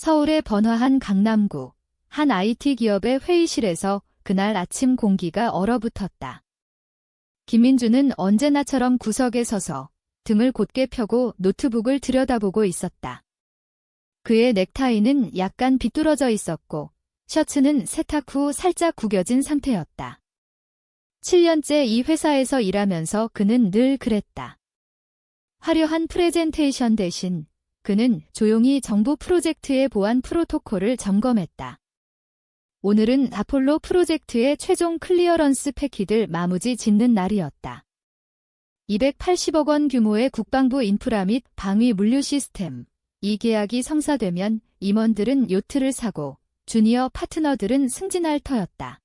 서울의 번화한 강남구 한 IT 기업의 회의실에서 그날 아침 공기가 얼어붙었다. 김민주는 언제나처럼 구석에 서서 등을 곧게 펴고 노트북을 들여다보고 있었다. 그의 넥타이는 약간 비뚤어져 있었고 셔츠는 세탁 후 살짝 구겨진 상태였다. 7년째 이 회사에서 일하면서 그는 늘 그랬다. 화려한 프레젠테이션 대신 그는 조용히 정부 프로젝트의 보안 프로토콜을 점검했다. 오늘은 아폴로 프로젝트의 최종 클리어런스 패키를 마무리 짓는 날이었다. 280억 원 규모의 국방부 인프라 및 방위 물류 시스템. 이 계약이 성사되면 임원들은 요트를 사고 주니어 파트너들은 승진할 터였다.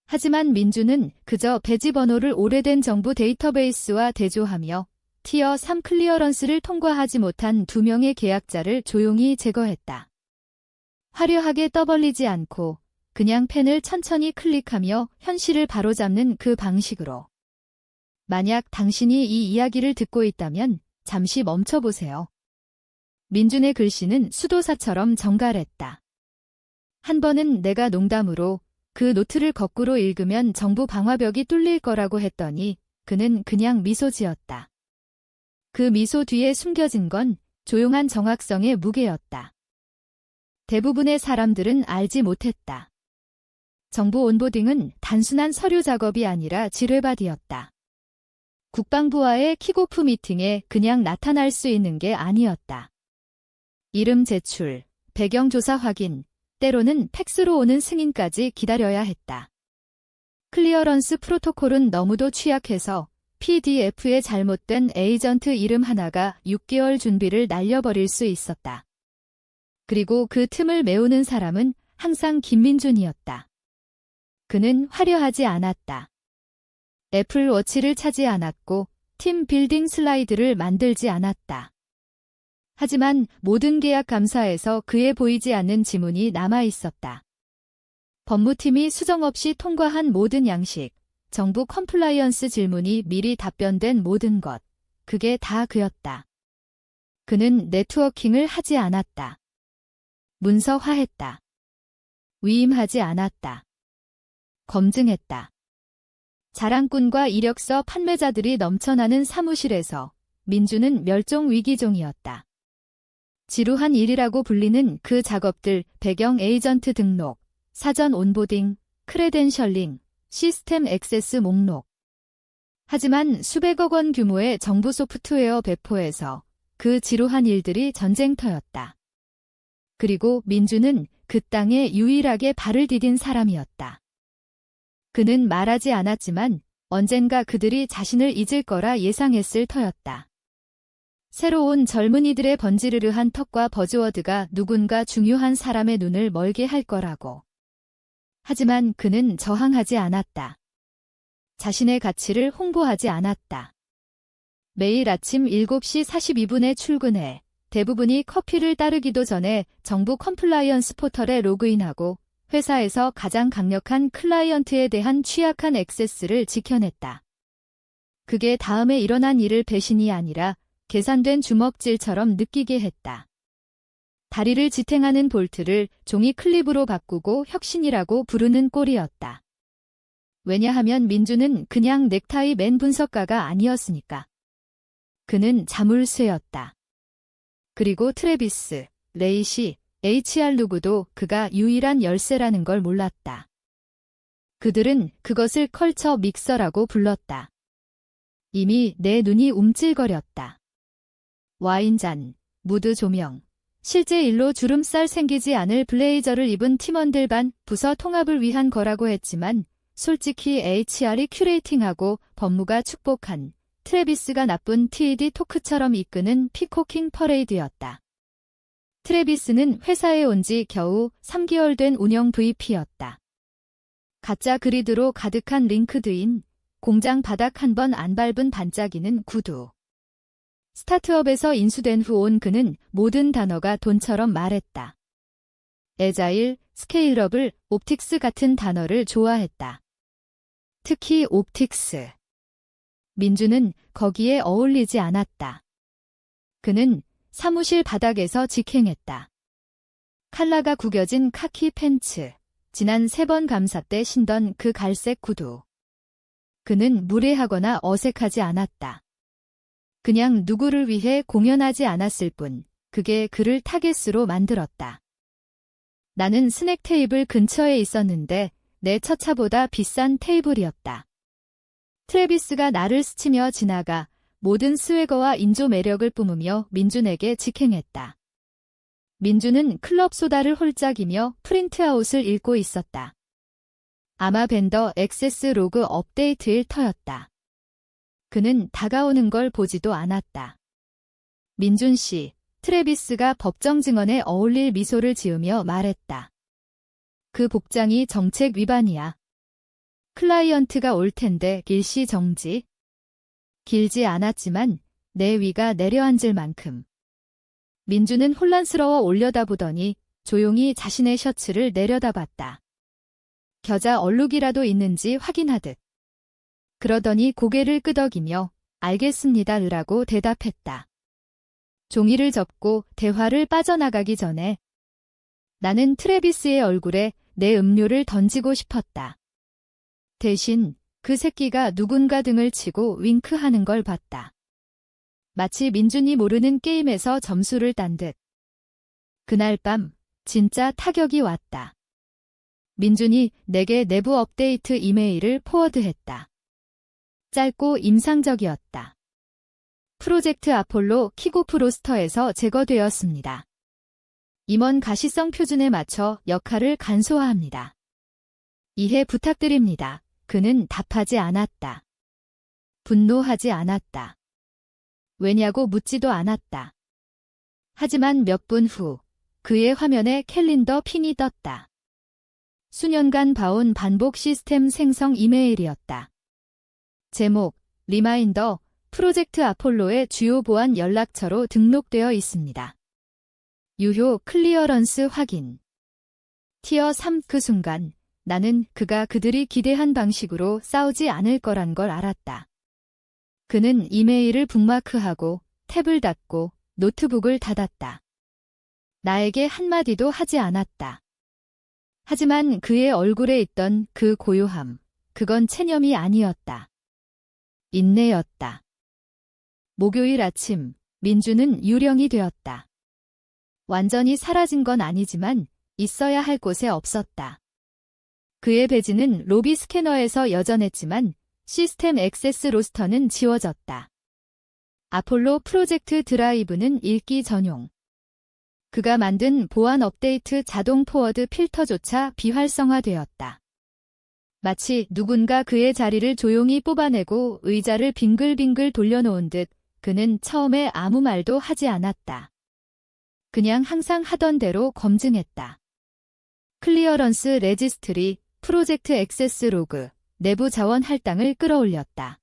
하지만 민주는 그저 배지 번호를 오래된 정부 데이터베이스와 대조하며 티어 3 클리어런스를 통과하지 못한 2명의 계약자를 조용히 제거했다. 화려하게 떠벌리지 않고 그냥 펜을 천천히 클릭하며 현실을 바로잡는 그 방식으로. 만약 당신이 이 이야기를 듣고 있다면 잠시 멈춰보세요. 민준의 글씨는 수도사처럼 정갈했다. 한 번은 내가 농담으로 그 노트를 거꾸로 읽으면 정부 방화벽이 뚫릴 거라고 했더니 그는 그냥 미소 지었다. 그 미소 뒤에 숨겨진 건 조용한 정확성의 무게였다. 대부분의 사람들은 알지 못했다. 정부 온보딩은 단순한 서류 작업이 아니라 지뢰밭이었다. 국방부와의 킥오프 미팅에 그냥 나타날 수 있는 게 아니었다. 이름 제출, 배경 조사 확인, 때로는 팩스로 오는 승인까지 기다려야 했다. 클리어런스 프로토콜은 너무도 취약해서 PDF에 잘못된 에이전트 이름 하나가 6개월 준비를 날려버릴 수 있었다. 그리고 그 틈을 메우는 사람은 항상 김민준이었다. 그는 화려하지 않았다. 애플워치를 차지 않았고 팀 빌딩 슬라이드를 만들지 않았다. 하지만 모든 계약 감사에서 그에 보이지 않는 지문이 남아 있었다. 법무팀이 수정 없이 통과한 모든 양식, 정부 컴플라이언스 질문이 미리 답변된 모든 것, 그게 다 그였다. 그는 네트워킹을 하지 않았다. 문서화했다. 위임하지 않았다. 검증했다. 자랑꾼과 이력서 판매자들이 넘쳐나는 사무실에서 민주는 멸종 위기종이었다. 지루한 일이라고 불리는 그 작업들, 배경 에이전트 등록, 사전 온보딩, 크레덴셜링, 시스템 액세스 목록. 하지만 수백억 원 규모의 정부 소프트웨어 배포에서 그 지루한 일들이 전쟁터였다. 그리고 민주는 그 땅에 유일하게 발을 디딘 사람이었다. 그는 말하지 않았지만 언젠가 그들이 자신을 잊을 거라 예상했을 터였다. 새로운 젊은이들의 번지르르한 턱과 버즈워드가 누군가 중요한 사람의 눈을 멀게 할 거라고. 하지만 그는 저항하지 않았다. 자신의 가치를 홍보하지 않았다. 매일 아침 7시 42분에 출근해 대부분이 커피를 따르기도 전에 정부 컴플라이언스 포털에 로그인하고 회사에서 가장 강력한 클라이언트에 대한 취약한 액세스를 지켜냈다. 그게 다음에 일어난 일을 배신이 아니라 계산된 주먹질처럼 느끼게 했다. 다리를 지탱하는 볼트를 종이 클립으로 바꾸고 혁신이라고 부르는 꼴이었다. 왜냐하면 민주는 그냥 넥타이 맨 분석가가 아니었으니까. 그는 자물쇠였다. 그리고 트래비스, 레이시, HR 누구도 그가 유일한 열쇠라는 걸 몰랐다. 그들은 그것을 컬처 믹서라고 불렀다. 이미 내 눈이 움찔거렸다. 와인잔, 무드 조명, 실제 일로 주름살 생기지 않을 블레이저를 입은 팀원들 반 부서 통합을 위한 거라고 했지만 솔직히 HR이 큐레이팅하고 법무가 축복한 트래비스가 나쁜 TED 토크처럼 이끄는 피코킹 퍼레이드였다. 트래비스는 회사에 온 지 겨우 3개월 된 운영 VP였다. 가짜 그리드로 가득한 링크드인, 공장 바닥 한 번 안 밟은 반짝이는 구두. 스타트업에서 인수된 후 온 그는 모든 단어가 돈처럼 말했다. 에자일, 스케일업을, 옵틱스 같은 단어를 좋아했다. 특히 옵틱스. 민주는 거기에 어울리지 않았다. 그는 사무실 바닥에서 직행했다. 칼라가 구겨진 카키 팬츠, 지난 3번 감사 때 신던 그 갈색 구두. 그는 무례하거나 어색하지 않았다. 그냥 누구를 위해 공연하지 않았을 뿐, 그게 그를 타겟으로 만들었다. 나는 스낵 테이블 근처에 있었는데 내 첫 차보다 비싼 테이블이었다. 트래비스가 나를 스치며 지나가 모든 스웨거와 인조 매력을 뿜으며 민준에게 직행했다. 민준은 클럽 소다를 홀짝이며 프린트아웃을 읽고 있었다. 아마 벤더 액세스 로그 업데이트일 터였다. 그는 다가오는 걸 보지도 않았다. 민준 씨, 트래비스가 법정 증언에 어울릴 미소를 지으며 말했다. 그 복장이 정책 위반이야. 클라이언트가 올 텐데 일시 정지. 길지 않았지만 내 위가 내려앉을 만큼. 민준은 혼란스러워 올려다보더니 조용히 자신의 셔츠를 내려다봤다. 겨자 얼룩이라도 있는지 확인하듯. 그러더니 고개를 끄덕이며 알겠습니다 라고 대답했다. 종이를 접고 대화를 빠져나가기 전에 나는 트래비스의 얼굴에 내 음료를 던지고 싶었다. 대신 그 새끼가 누군가 등을 치고 윙크하는 걸 봤다. 마치 민준이 모르는 게임에서 점수를 딴 듯. 그날 밤 진짜 타격이 왔다. 민준이 내게 내부 업데이트 이메일을 포워드했다. 짧고 임상적이었다. 프로젝트 아폴로 킥오프 로스터에서 제거되었습니다. 임원 가시성 표준에 맞춰 역할을 간소화합니다. 이해 부탁드립니다. 그는 답하지 않았다. 분노하지 않았다. 왜냐고 묻지도 않았다. 하지만 몇 분 후 그의 화면에 캘린더 핀이 떴다. 수년간 봐온 반복 시스템 생성 이메일이었다. 제목, 리마인더, 프로젝트 아폴로의 주요 보안 연락처로 등록되어 있습니다. 유효 클리어런스 확인. 티어 3 그 순간 나는 그가 그들이 기대한 방식으로 싸우지 않을 거란 걸 알았다. 그는 이메일을 북마크하고 탭을 닫고 노트북을 닫았다. 나에게 한마디도 하지 않았다. 하지만 그의 얼굴에 있던 그 고요함, 그건 체념이 아니었다. 인내였다. 목요일 아침, 민준은 유령이 되었다. 완전히 사라진 건 아니지만 있어야 할 곳에 없었다. 그의 배지는 로비 스캐너에서 여전했지만 시스템 액세스 로스터는 지워졌다. 아폴로 프로젝트 드라이브는 읽기 전용. 그가 만든 보안 업데이트 자동 포워드 필터조차 비활성화되었다. 마치 누군가 그의 자리를 조용히 뽑아내고 의자를 빙글빙글 돌려놓은 듯 그는 처음에 아무 말도 하지 않았다. 그냥 항상 하던 대로 검증했다. 클리어런스 레지스트리, 프로젝트 액세스 로그, 내부 자원 할당을 끌어올렸다.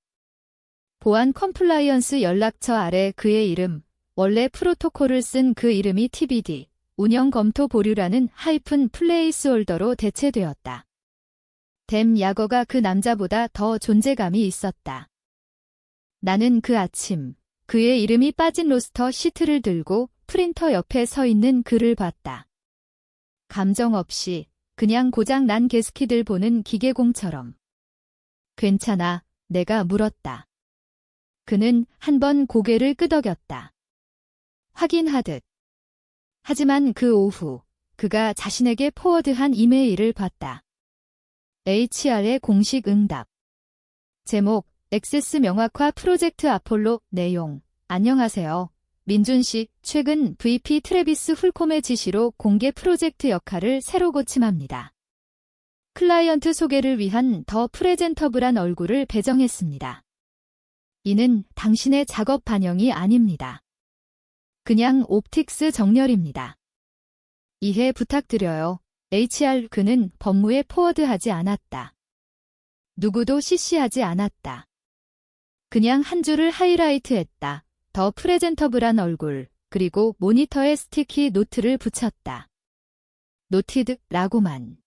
보안 컴플라이언스 연락처 아래 그의 이름, 원래 프로토콜을 쓴 그 이름이 TBD, 운영 검토 보류라는 하이픈 플레이스홀더로 대체되었다. 댐 야거가 그 남자보다 더 존재감이 있었다. 나는 그 아침, 그의 이름이 빠진 로스터 시트를 들고 프린터 옆에 서 있는 그를 봤다. 감정 없이 그냥 고장 난 게스키들 보는 기계공처럼. 괜찮아, 내가 물었다. 그는 한 번 고개를 끄덕였다. 확인하듯. 하지만 그 오후 그가 자신에게 포워드한 이메일을 봤다. HR의 공식 응답. 제목, 액세스 명확화 프로젝트 아폴로. 내용, 안녕하세요. 민준 씨, 최근 VP 트래비스 훌콤의 지시로 공개 프로젝트 역할을 새로 고침합니다. 클라이언트 소개를 위한 더 프레젠터블한 얼굴을 배정했습니다. 이는 당신의 작업 반영이 아닙니다. 그냥 옵틱스 정렬입니다. 이해 부탁드려요. HR. 그는 법무에 포워드하지 않았다. 누구도 CC하지 않았다. 그냥 한 줄을 하이라이트했다. 더 프레젠터블한 얼굴, 그리고 모니터에 스티키 노트를 붙였다. 노티드 라고만.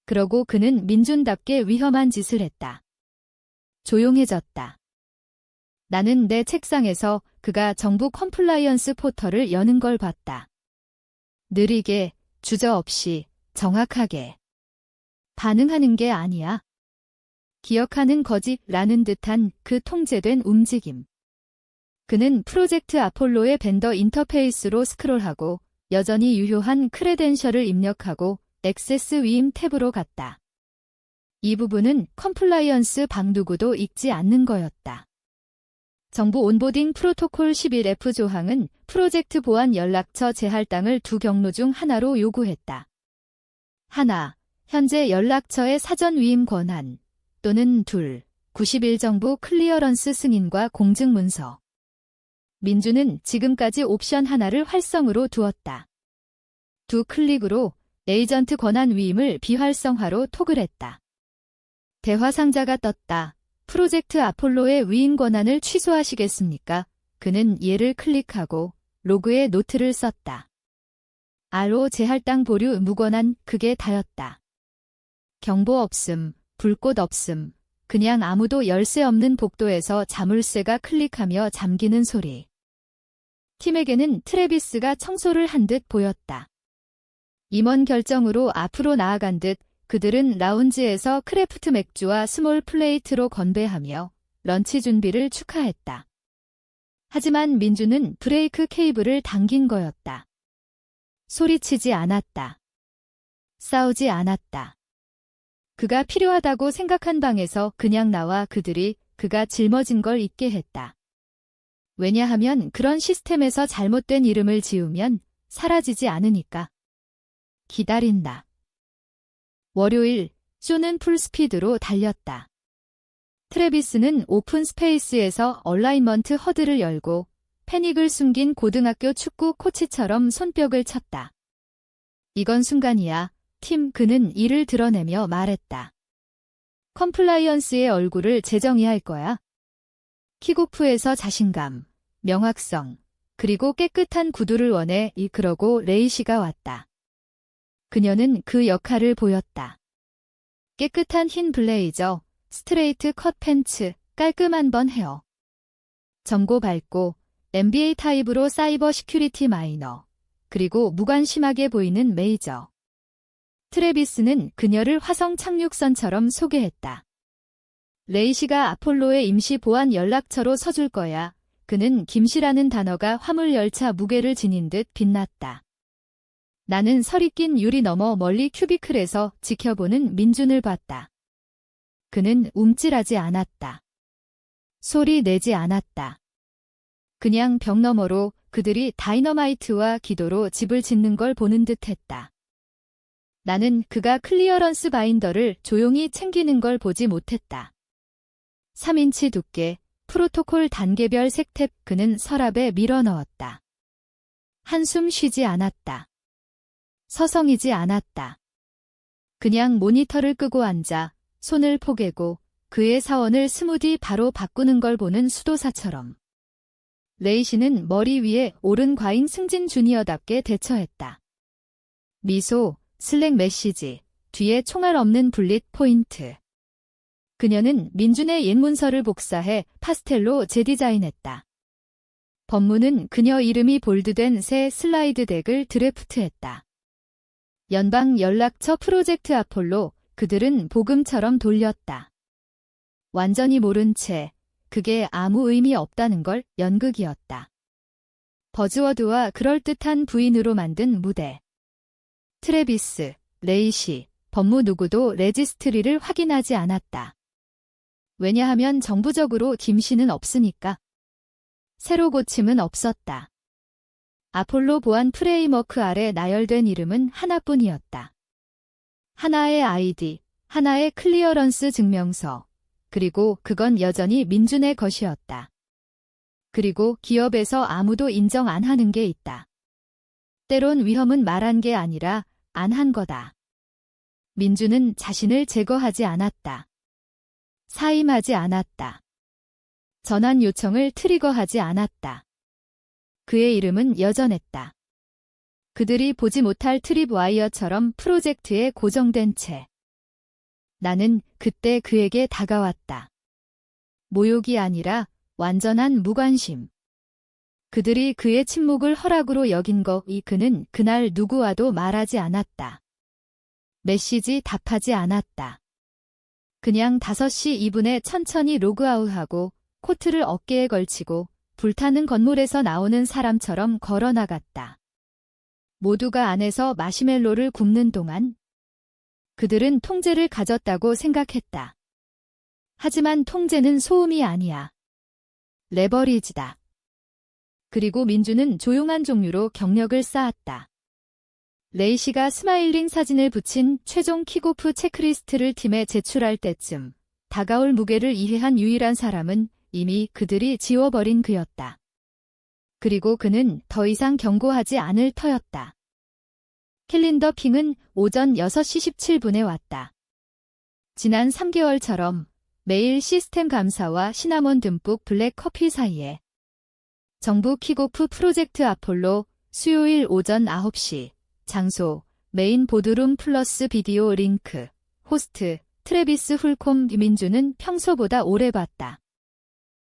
그러고 그는 민준답게 위험한 짓을 했다. 조용해졌다. 나는 내 책상에서 그가 정부 컴플라이언스 포털을 여는 걸 봤다. 느리게 주저없이, 정확하게 반응하는 게 아니야. 기억하는 거지라는 듯한 그 통제된 움직임. 그는 프로젝트 아폴로의 벤더 인터페이스로 스크롤하고 여전히 유효한 크레덴셜을 입력하고 액세스 위임 탭으로 갔다. 이 부분은 컴플라이언스 방누구도 읽지 않는 거였다. 정부 온보딩 프로토콜 11F 조항은 프로젝트 보안 연락처 재할당을 두 경로 중 하나로 요구했다. 하나, 현재 연락처의 사전 위임 권한 또는 둘, 90일 정부 클리어런스 승인과 공증 문서. 민주는 지금까지 옵션 하나를 활성으로 두었다. 두 클릭으로 에이전트 권한 위임을 비활성화로 토글했다. 대화 상자가 떴다. 프로젝트 아폴로의 위임 권한을 취소하시겠습니까? 그는 얘를 클릭하고 로그에 노트를 썼다. RO 재할당 보류 무권한 그게 다였다. 경보 없음, 불꽃 없음, 그냥 아무도 열쇠 없는 복도에서 자물쇠가 클릭하며 잠기는 소리. 팀에게는 트래비스가 청소를 한 듯 보였다. 임원 결정으로 앞으로 나아간 듯 그들은 라운지에서 크래프트 맥주와 스몰 플레이트로 건배하며 런치 준비를 축하했다. 하지만 민주는 브레이크 케이블을 당긴 거였다. 소리치지 않았다. 싸우지 않았다. 그가 필요하다고 생각한 방에서 그냥 나와 그들이 그가 짊어진 걸 잊게 했다. 왜냐하면 그런 시스템에서 잘못된 이름을 지우면 사라지지 않으니까. 기다린다. 월요일, 쇼는 풀스피드로 달렸다. 트래비스는 오픈 스페이스에서 얼라이먼트 허드를 열고 패닉을 숨긴 고등학교 축구 코치처럼 손뼉을 쳤다. 이건 순간이야. 팀 그는 이를 드러내며 말했다. 컴플라이언스의 얼굴을 재정의할 거야. 킥오프에서 자신감, 명확성, 그리고 깨끗한 구두를 원해 그러고 레이시가 왔다. 그녀는 그 역할을 보였다. 깨끗한 흰 블레이저, 스트레이트 컷 팬츠, 깔끔한 번 헤어. 점고 밝고 NBA 타입으로 사이버 시큐리티 마이너, 그리고 무관심하게 보이는 메이저. 트래비스는 그녀를 화성 착륙선처럼 소개했다. 레이시가 아폴로의 임시 보안 연락처로 서줄 거야. 그는 김씨라는 단어가 화물열차 무게를 지닌 듯 빛났다. 나는 설이 낀 유리 너머 멀리 큐비클에서 지켜보는 민준을 봤다. 그는 움찔하지 않았다. 소리 내지 않았다. 그냥 벽 너머로 그들이 다이너마이트와 기도로 집을 짓는 걸 보는 듯 했다. 나는 그가 클리어런스 바인더를 조용히 챙기는 걸 보지 못했다. 3인치 두께, 프로토콜 단계별 색탭 그는 서랍에 밀어 넣었다. 한숨 쉬지 않았다. 서성이지 않았다. 그냥 모니터를 끄고 앉아 손을 포개고 그의 사원을 스무디 바로 바꾸는 걸 보는 수도사처럼. 레이시는 머리 위에 오른 과잉 승진 주니어답게 대처했다. 미소, 슬랙 메시지, 뒤에 총알 없는 블릿 포인트. 그녀는 민준의 옛 문서를 복사해 파스텔로 재디자인했다. 법무는 그녀 이름이 볼드된 새 슬라이드 덱을 드래프트했다. 연방 연락처 프로젝트 아폴로, 그들은 복음처럼 돌렸다. 완전히 모른 채 그게 아무 의미 없다는 걸 연극이었다. 버즈워드와 그럴듯한 부인으로 만든 무대. 트래비스, 레이시, 법무 누구도 레지스트리를 확인하지 않았다. 왜냐하면 정부적으로 김씨는 없으니까. 새로 고침은 없었다. 아폴로 보안 프레임워크 아래 나열된 이름은 하나뿐이었다. 하나의 아이디, 하나의 클리어런스 증명서, 그리고 그건 여전히 민준의 것이었다. 그리고 기업에서 아무도 인정 안 하는 게 있다. 때론 위험은 말한 게 아니라 안 한 거다. 민준은 자신을 제거하지 않았다. 사임하지 않았다. 전환 요청을 트리거하지 않았다. 그의 이름은 여전했다. 그들이 보지 못할 트립와이어처럼 프로젝트에 고정된 채. 나는 그때 그에게 다가왔다. 모욕이 아니라 완전한 무관심. 그들이 그의 침묵을 허락으로 여긴 것이 그는 그날 누구와도 말하지 않았다. 메시지 답하지 않았다. 그냥 5시 2분에 천천히 로그아웃하고 코트를 어깨에 걸치고 불타는 건물에서 나오는 사람처럼 걸어 나갔다. 모두가 안에서 마시멜로를 굽는 동안 그들은 통제를 가졌다고 생각했다. 하지만 통제는 소음이 아니야. 레버리지다. 그리고 민주는 조용한 종류로 경력을 쌓았다. 레이시가 스마일링 사진을 붙인 최종 킥오프 체크리스트를 팀에 제출할 때쯤 다가올 무게를 이해한 유일한 사람은 이미 그들이 지워버린 그였다. 그리고 그는 더 이상 경고하지 않을 터였다. 캘린더 핑은 오전 6시 17분에 왔다. 지난 3개월처럼 매일 시스템 감사와 시나몬 듬뿍 블랙 커피 사이에 정부 킥오프 프로젝트 아폴로 수요일 오전 9시 장소 메인 보드룸 플러스 비디오 링크 호스트 트래비스 훌콤 민주는 평소보다 오래 봤다.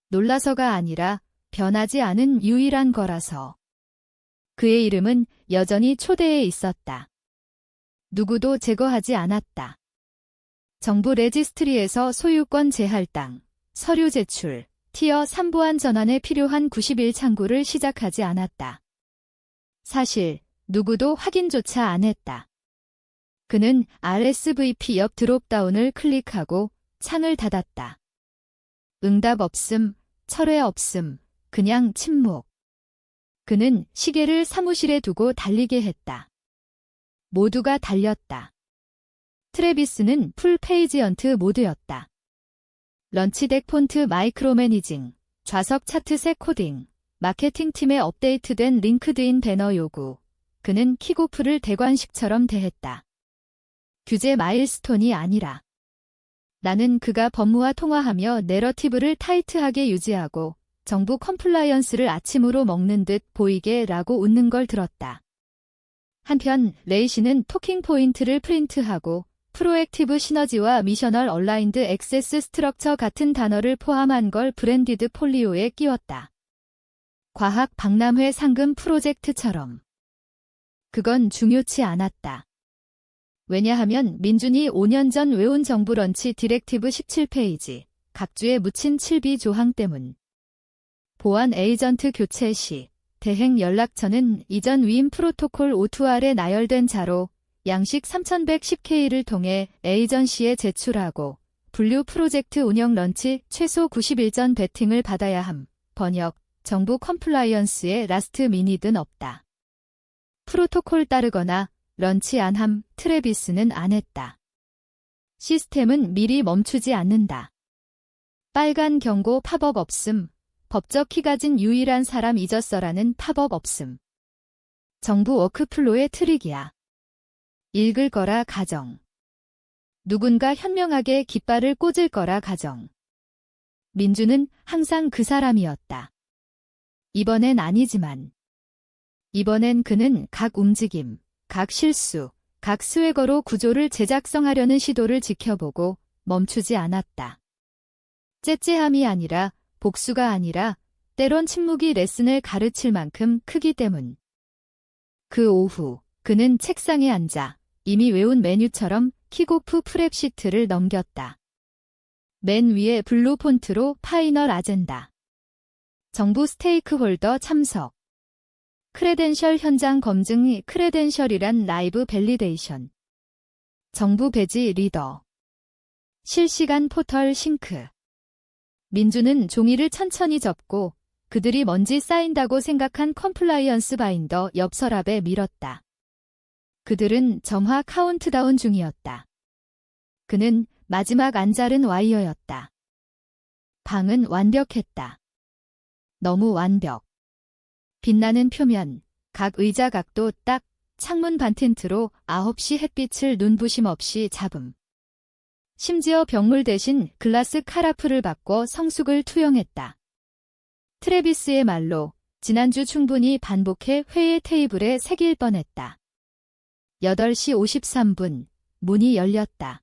놀라서가 아니라 변하지 않은 유일한 거라서. 그의 이름은 여전히 초대에 있었다. 누구도 제거하지 않았다. 정부 레지스트리에서 소유권 재할당, 서류 제출, 티어 3 보안 전환에 필요한 90일 창구를 시작하지 않았다. 사실 누구도 확인조차 안 했다. 그는 RSVP 옆 드롭다운을 클릭하고 창을 닫았다. 응답 없음, 철회 없음, 그냥 침묵. 그는 시계를 사무실에 두고 달리게 했다. 모두가 달렸다. 트래비스는 풀 페이지언트 모드였다. 런치덱 폰트 마이크로 매니징, 좌석 차트색 코딩, 마케팅팀에 업데이트된 링크드인 배너 요구. 그는 킥오프를 대관식처럼 대했다. 규제 마일스톤이 아니라. 나는 그가 법무와 통화하며 내러티브를 타이트하게 유지하고 정부 컴플라이언스를 아침으로 먹는 듯 보이게 라고 웃는 걸 들었다. 한편 레이시는 토킹 포인트를 프린트하고 프로액티브 시너지와 미셔널 얼라인드 액세스 스트럭처 같은 단어를 포함한 걸 브랜디드 폴리오에 끼웠다. 과학 박람회 상금 프로젝트처럼. 그건 중요치 않았다. 왜냐하면 민준이 5년 전 외운 정부 런치 디렉티브 17페이지, 각주에 묻힌 7비 조항 때문. 보안 에이전트 교체 시 대행 연락처는 이전 위임 프로토콜 O2R에 나열된 자로 양식 3110K를 통해 에이전시에 제출하고 분류 프로젝트 운영 런치 최소 90일 전 배팅을 받아야 함. 번역, 정부 컴플라이언스의 라스트 미닛은 없다. 프로토콜 따르거나 런치 안 함. 트래비스는 안 했다. 시스템은 미리 멈추지 않는다. 빨간 경고 팝업 없음. 법적 키 가진 유일한 사람 잊었어라는 팝업 없음. 정부 워크플로의 트릭이야. 읽을 거라 가정. 누군가 현명하게 깃발을 꽂을 거라 가정. 민주는 항상 그 사람이었다. 이번엔 아니지만. 이번엔 그는 각 움직임, 각 실수, 각 스웨거로 구조를 제작성하려는 시도를 지켜보고 멈추지 않았다. 째째함이 아니라 복수가 아니라 때론 침묵이 레슨을 가르칠 만큼 크기 때문. 그 오후 그는 책상에 앉아 이미 외운 메뉴처럼 킥오프 프랩 시트를 넘겼다. 맨 위에 블루 폰트로 파이널 아젠다. 정부 스테이크홀더 참석. 크레덴셜 현장 검증. 크레덴셜이란 라이브 밸리데이션. 정부 배지 리더. 실시간 포털 싱크. 민주는 종이를 천천히 접고 그들이 먼지 쌓인다고 생각한 컴플라이언스 바인더 옆 서랍에 밀었다. 그들은 점화 카운트다운 중이었다. 그는 마지막 안잘은 와이어였다. 방은 완벽했다. 너무 완벽. 빛나는 표면, 각 의자 각도 딱, 창문 반틴트로 9시 햇빛을 눈부심 없이 잡음. 심지어 병물 대신 글라스 카라프를 바꿔 성숙을 투영했다. 트래비스의 말로 지난주 충분히 반복해 회의 테이블에 새길 뻔했다. 8시 53분, 문이 열렸다.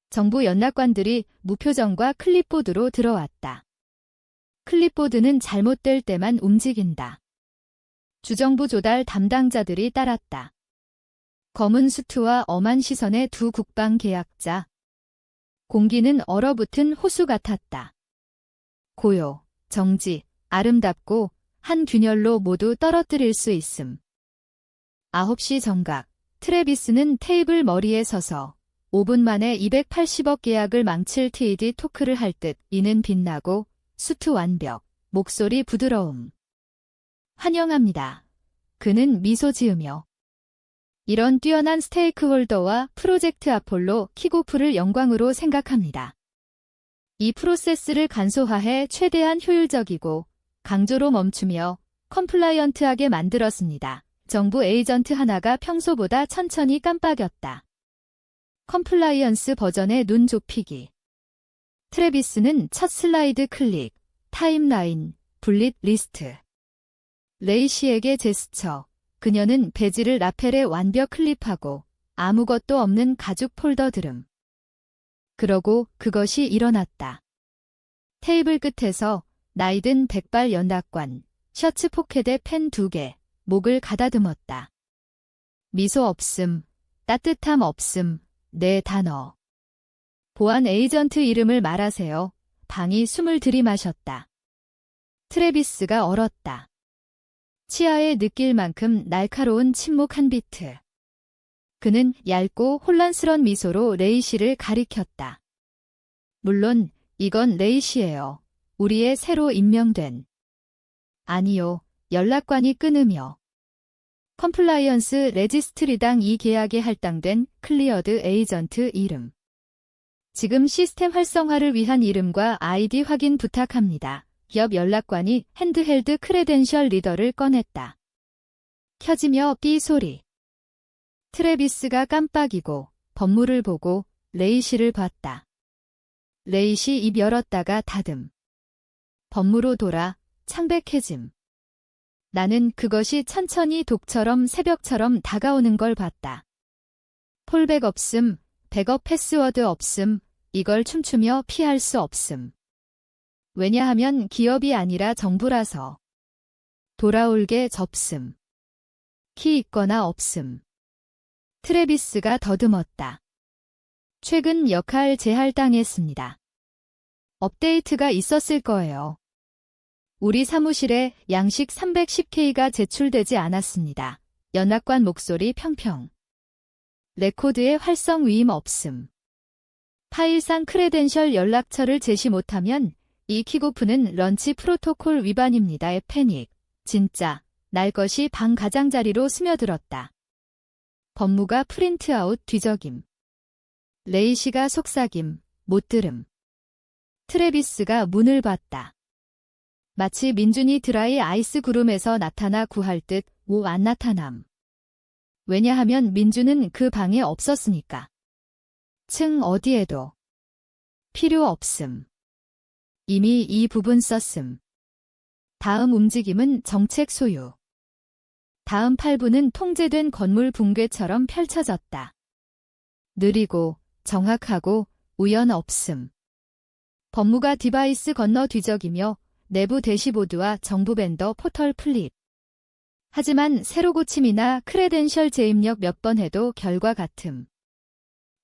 정부 연락관들이 무표정과 클립보드로 들어왔다. 클립보드는 잘못될 때만 움직인다. 주정부 조달 담당자들이 따랐다. 검은 수트와 엄한 시선의 두 국방 계약자. 공기는 얼어붙은 호수 같았다. 고요, 정지, 아름답고 한 균열로 모두 떨어뜨릴 수 있음. 9시 정각, 트래비스는 테이블 머리에 서서 5분 만에 280억 계약을 망칠 TD 토크를 할 듯 이는 빛나고 수트 완벽, 목소리 부드러움. 환영합니다. 그는 미소 지으며 이런 뛰어난 스테이크홀더와 프로젝트 아폴로 킥오프를 영광으로 생각합니다. 이 프로세스를 간소화해 최대한 효율적이고 강조로 멈추며 컴플라이언트하게 만들었습니다. 정부 에이전트 하나가 평소보다 천천히 깜빡였다. 컴플라이언스 버전의 눈 좁히기. 트래비스는 첫 슬라이드 클릭, 타임라인, 분릿 리스트. 레이시에게 제스처. 그녀는 배지를 라펠에 완벽 클립하고 아무것도 없는 가죽 폴더 들음. 그러고 그것이 일어났다. 테이블 끝에서 나이든 백발 연락관, 셔츠 포켓에 펜 2개, 목을 가다듬었다. 미소 없음, 따뜻함 없음, 네 단어. 보안 에이전트 이름을 말하세요. 방이 숨을 들이마셨다. 트래비스가 얼었다. 치아에 느낄 만큼 날카로운 침묵 한 비트. 그는 얇고 혼란스런 미소로 레이시를 가리켰다. 물론 이건 레이시예요. 우리의 새로 임명된. 아니요. 연락관이 끊으며. 컴플라이언스 레지스트리당 이 계약에 할당된 클리어드 에이전트 이름. 지금 시스템 활성화를 위한 이름과 아이디 확인 부탁합니다. 기업 연락관이 핸드헬드 크레덴셜 리더를 꺼냈다. 켜지며 삐 소리. 트래비스가 깜빡이고 법무를 보고 레이시를 봤다. 레이시 입 열었다가 닫음. 법무로 돌아 창백해짐. 나는 그것이 천천히 독처럼 새벽처럼 다가오는 걸 봤다. 폴백 없음, 백업 패스워드 없음, 이걸 춤추며 피할 수 없음. 왜냐하면 기업이 아니라 정부라서. 돌아올게 접슴. 키 있거나 없음. 트래비스가 더듬었다. 최근 역할 재할당했습니다. 업데이트가 있었을 거예요. 우리 사무실에 양식 310K가 제출되지 않았습니다. 연락관 목소리 평평. 레코드의 활성 위임 없음. 파일상 크레덴셜 연락처를 제시 못하면 이 킥오프는 런치 프로토콜 위반입니다의 패닉. 진짜 날 것이 방 가장자리로 스며들었다. 법무가 프린트아웃 뒤적임. 레이시가 속삭임, 못 들음. 트래비스가 문을 봤다. 마치 민준이 드라이 아이스 구름에서 나타나 구할 듯 안 나타남. 왜냐하면 민준은 그 방에 없었으니까. 층 어디에도. 필요 없음. 이미 이 부분 썼음. 다음 움직임은 정책 소유. 다음 8분은 통제된 건물 붕괴처럼 펼쳐졌다. 느리고 정확하고 우연 없음. 법무가 디바이스 건너 뒤적이며 내부 대시보드와 정부 벤더 포털 플립. 하지만 새로 고침이나 크레덴셜 재입력 몇 번 해도 결과 같음.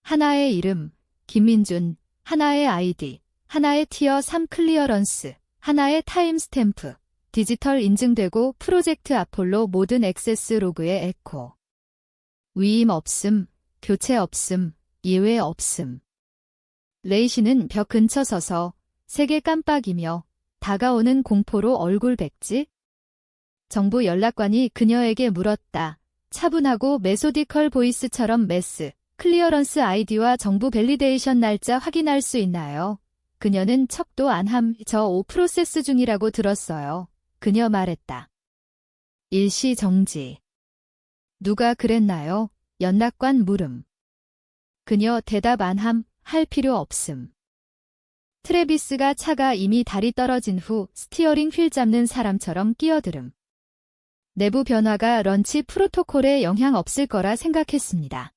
하나의 이름, 김민준, 하나의 아이디, 하나의 티어 3 클리어런스, 하나의 타임 스탬프, 디지털 인증되고 프로젝트 아폴로 모든 액세스 로그의 에코. 위임 없음, 교체 없음, 예외 없음. 레이시는 벽 근처 서서 세게 깜빡이며 다가오는 공포로 얼굴 백지? 정부 연락관이 그녀에게 물었다. 차분하고 메소디컬 보이스처럼 메스, 클리어런스 아이디와 정부 밸리데이션 날짜 확인할 수 있나요? 그녀는 척도 안 함, 저 프로세스 중이라고 들었어요. 그녀 말했다. 일시 정지. 누가 그랬나요? 연락관 물음. 그녀 대답 안 함, 할 필요 없음. 트래비스가 차가 이미 다리 떨어진 후 스티어링 휠 잡는 사람처럼 끼어들음. 내부 변화가 런치 프로토콜에 영향 없을 거라 생각했습니다.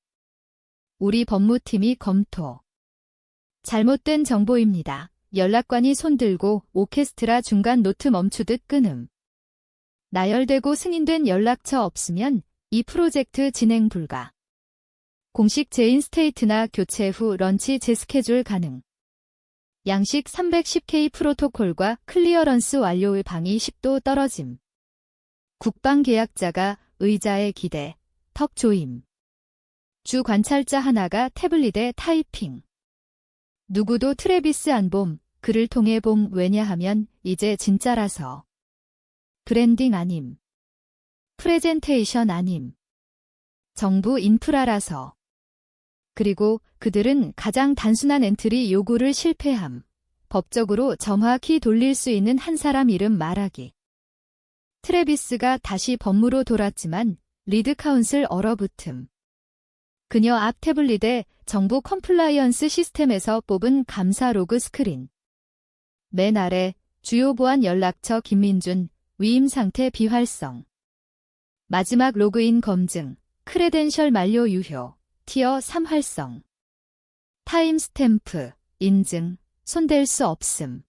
우리 법무팀이 검토. 잘못된 정보입니다. 연락관이 손들고 오케스트라 중간 노트 멈추듯 끊음. 나열되고 승인된 연락처 없으면 이 프로젝트 진행 불가. 공식 제인 스테이트나 교체 후 런치 재스케줄 가능. 양식 310K 프로토콜과 클리어런스 완료의 방위 10도 떨어짐. 국방 계약자가 의자에 기대, 턱 조임. 주 관찰자 하나가 태블릿에 타이핑. 누구도 트래비스 안 봄, 그를 통해 봄 왜냐하면 이제 진짜라서. 브랜딩 아님. 프레젠테이션 아님. 정부 인프라라서. 그리고 그들은 가장 단순한 엔트리 요구를 실패함. 법적으로 정확히 돌릴 수 있는 한 사람 이름 말하기. 트래비스가 다시 법무로 돌았지만 리드 카운슬 얼어붙음. 그녀 앞 태블릿에 정부 컴플라이언스 시스템에서 뽑은 감사 로그 스크린. 맨 아래 주요 보안 연락처 김민준, 위임 상태 비활성. 마지막 로그인 검증, 크레덴셜 만료 유효, 티어 3 활성. 타임 스탬프, 인증, 손댈 수 없음.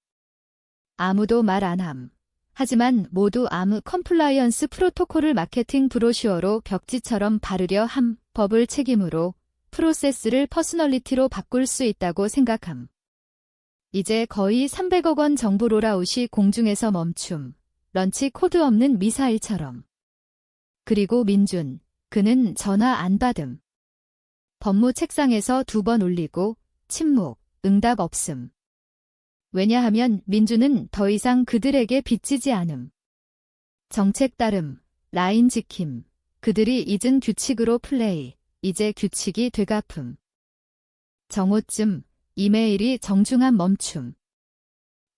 아무도 말 안 함. 하지만 모두 아무 컴플라이언스 프로토콜을 마케팅 브로슈어로 벽지처럼 바르려 함. 법을 책임으로 프로세스를 퍼스널리티로 바꿀 수 있다고 생각함. 이제 거의 300억 원 정부 롤아웃이 공중에서 멈춤. 런치 코드 없는 미사일처럼. 그리고 민준, 그는 전화 안 받음. 법무 책상에서 2번 울리고 침묵, 응답 없음. 왜냐하면 민준은 더 이상 그들에게 빚지지 않음. 정책 따름, 라인 지킴, 그들이 잊은 규칙으로 플레이, 이제 규칙이 되갚음. 정오쯤, 이메일이 정중한 멈춤.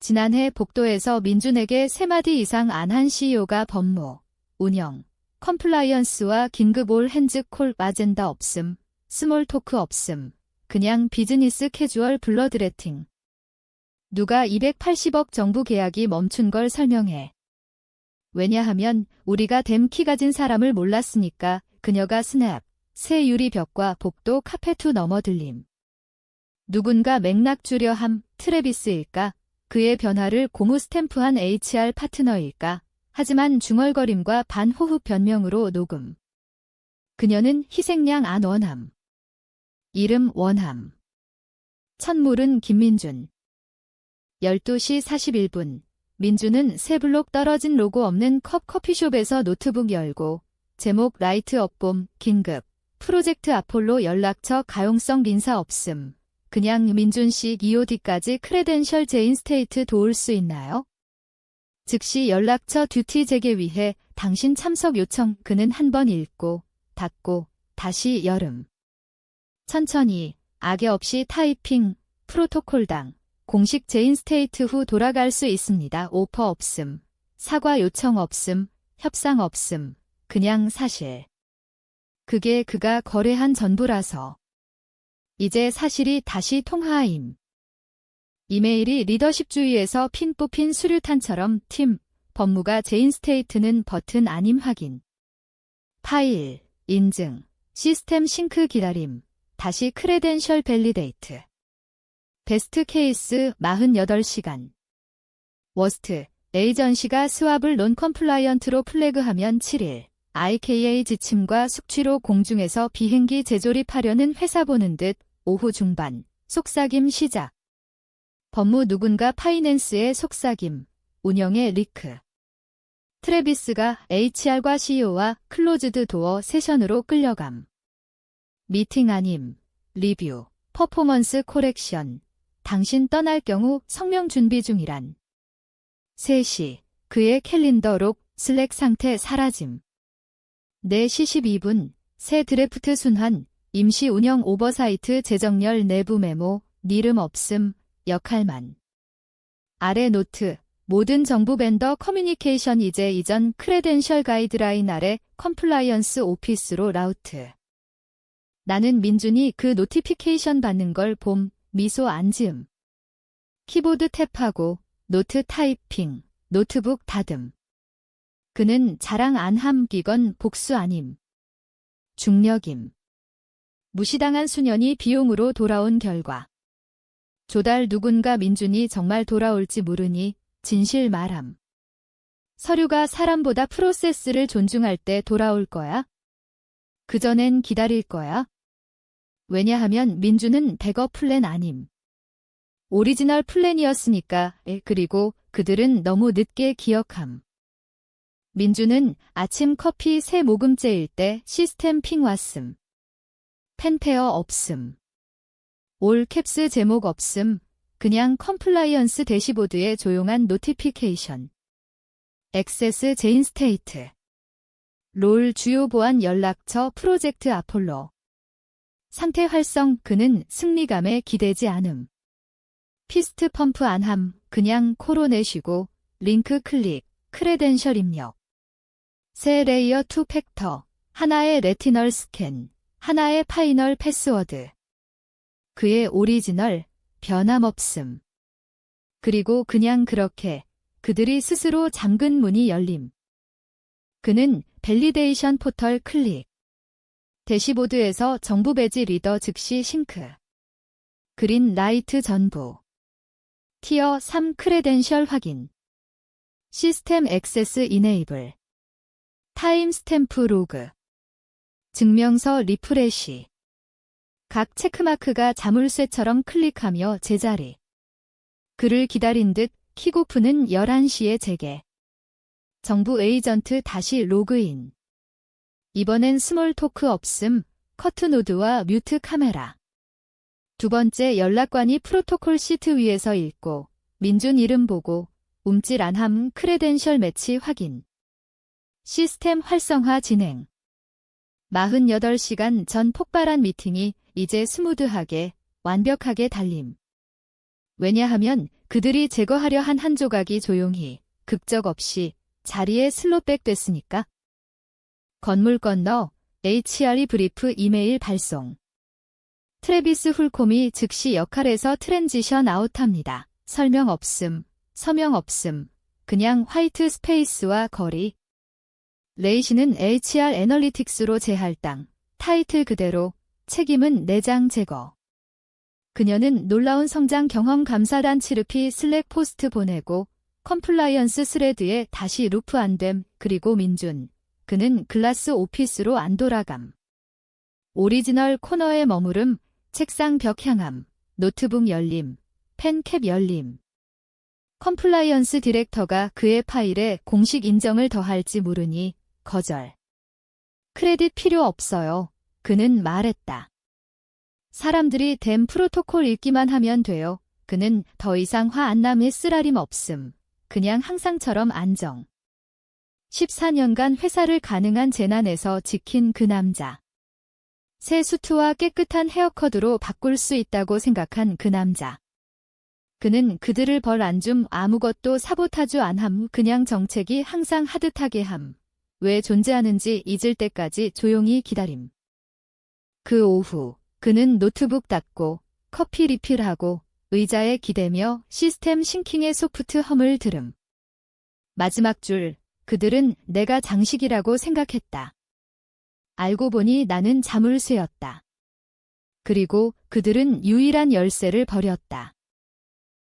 지난해 복도에서 민준에게 3마디 이상 안 한 CEO가 법무, 운영, 컴플라이언스와 긴급 올 핸즈 콜 아젠다 없음, 스몰 토크 없음, 그냥 비즈니스 캐주얼 블러드레팅. 누가 280억 정부 계약이 멈춘 걸 설명해. 왜냐하면 우리가 댐키 가진 사람을 몰랐으니까. 그녀가 스냅, 새 유리벽과 복도 카페투 넘어들림. 누군가 맥락 주려 함, 트래비스일까? 그의 변화를 고무 스탬프한 HR 파트너일까? 하지만 중얼거림과 반호흡 변명으로 녹음. 그녀는 희생양 안 원함. 이름 원함. 첫물은 김민준. 12시 41분. 민준은 세 블록 떨어진 로고 없는 컵 커피숍에서 노트북 열고 제목 라이트 업봄 긴급 프로젝트 아폴로 연락처 가용성 민사 없음. 그냥 민준씨 EOD까지 크레덴셜 제인 스테이트 도울 수 있나요? 즉시 연락처 듀티 재개 위해 당신 참석 요청. 그는 한 번 읽고 닫고 다시 열음. 천천히 악의 없이 타이핑 프로토콜당 공식 제인 스테이트 후 돌아갈 수 있습니다. 오퍼 없음. 사과 요청 없음. 협상 없음. 그냥 사실. 그게 그가 거래한 전부라서. 이제 사실이 다시 통하임. 이메일이 리더십주의에서 핀 뽑힌 수류탄처럼 팀, 법무가 제인 스테이트는 버튼 아님 확인. 파일, 인증, 시스템 싱크 기다림, 다시 크레덴셜 밸리데이트. 베스트 케이스 48시간. 워스트, 에이전시가 스왑을 논 컴플라이언트로 플래그하면 7일. IKA 지침과 숙취로 공중에서 비행기 재조립하려는 회사 보는 듯 오후 중반. 속삭임 시작. 법무 누군가 파이낸스의 속삭임. 운영의 리크. 트래비스가 HR과 CEO와 클로즈드 도어 세션으로 끌려감. 미팅 아님. 리뷰. 퍼포먼스 코렉션. 당신 떠날 경우 성명 준비 중이란. 3시. 그의 캘린더록 슬랙 상태 사라짐. 4시 12분. 새 드래프트 순환. 임시 운영 오버사이트 재정렬 내부 메모. 니름 없음. 역할만. 아래 노트. 모든 정부 벤더 커뮤니케이션 이제 이전 크레덴셜 가이드라인 아래 컴플라이언스 오피스로 라우트. 나는 민준이 그 노티피케이션 받는 걸 봄. 미소 안 지음. 키보드 탭하고 노트 타이핑. 노트북 닫음. 그는 자랑 안 함. 기건 복수 아님. 중력임. 무시당한 수년이 비용으로 돌아온 결과. 조달 누군가 민준이 정말 돌아올지 모르니 진실 말함. 서류가 사람보다 프로세스를 존중할 때 돌아올 거야? 그전엔 기다릴 거야? 왜냐하면 민준은 백업 플랜 아님. 오리지널 플랜이었으니까. 그리고 그들은 너무 늦게 기억함. 민준은 아침 커피 3모금째일 때 시스템 핑 왔음. 펜페어 없음. 올 캡스 제목 없음. 그냥 컴플라이언스 대시보드에 조용한 노티피케이션. 액세스 제인 스테이트. 롤 주요 보안 연락처 프로젝트 아폴로. 상태 활성. 그는 승리감에 기대지 않음. 피스트 펌프 안함. 그냥 코로 내쉬고 링크 클릭, 크레덴셜 입력. 새 레이어 2 팩터, 하나의 레티널 스캔, 하나의 파이널 패스워드. 그의 오리지널, 변함없음. 그리고 그냥 그렇게 그들이 스스로 잠근 문이 열림. 그는 밸리데이션 포털 클릭. 대시보드에서 정부 배지 리더 즉시 싱크. 그린 라이트 전부. 티어 3 크레덴셜 확인. 시스템 액세스 이네이블. 타임 스탬프 로그. 증명서 리프레시. 각 체크마크가 자물쇠처럼 클릭하며 제자리. 그를 기다린 듯 킥오프는 11시에 재개. 정부 에이전트 다시 로그인. 이번엔 스몰 토크 없음, 커트노드와 뮤트 카메라. 두 번째 연락관이 프로토콜 시트 위에서 읽고 민준 이름 보고 움찔 안함 크레덴셜 매치 확인. 시스템 활성화 진행. 48시간 전 폭발한 미팅이 이제 스무드하게, 완벽하게 달림. 왜냐하면 그들이 제거하려 한 한 조각이 조용히, 극적 없이 자리에 슬롯백 됐으니까. 건물 건너 HRE 브리프 이메일 발송. 트래비스 훌콤이 즉시 역할에서 트랜지션 아웃합니다. 설명 없음, 서명 없음, 그냥 화이트 스페이스와 거리. 레이시는 HR 애널리틱스로 재할당, 타이틀 그대로, 책임은 내장 제거. 그녀는 놀라운 성장 경험 감사단 치르피 슬랙 포스트 보내고 컴플라이언스 스레드에 다시 루프 안됨. 그리고 민준. 그는 글라스 오피스로 안 돌아감. 오리지널 코너에 머무름, 책상 벽 향함, 노트북 열림, 펜캡 열림. 컴플라이언스 디렉터가 그의 파일에 공식 인정을 더할지 모르니 거절. 크레딧 필요 없어요. 그는 말했다. 사람들이 댐 프로토콜 읽기만 하면 돼요. 그는 더 이상 화 안 남의 쓰라림 없음. 그냥 항상처럼 안정. 14년간 회사를 가능한 재난에서 지킨 그 남자. 새 수트와 깨끗한 헤어컷으로 바꿀 수 있다고 생각한 그 남자. 그는 그들을 벌 안 줌 아무것도 사보타주 안 함. 그냥 정책이 항상 하듯하게 함. 왜 존재하는지 잊을 때까지 조용히 기다림. 그 오후 그는 노트북 닫고 커피 리필하고 의자에 기대며 시스템 싱킹의 소프트 험을 들음. 마지막 줄, 그들은 내가 장식이라고 생각했다. 알고 보니 나는 자물쇠였다. 그리고 그들은 유일한 열쇠를 버렸다.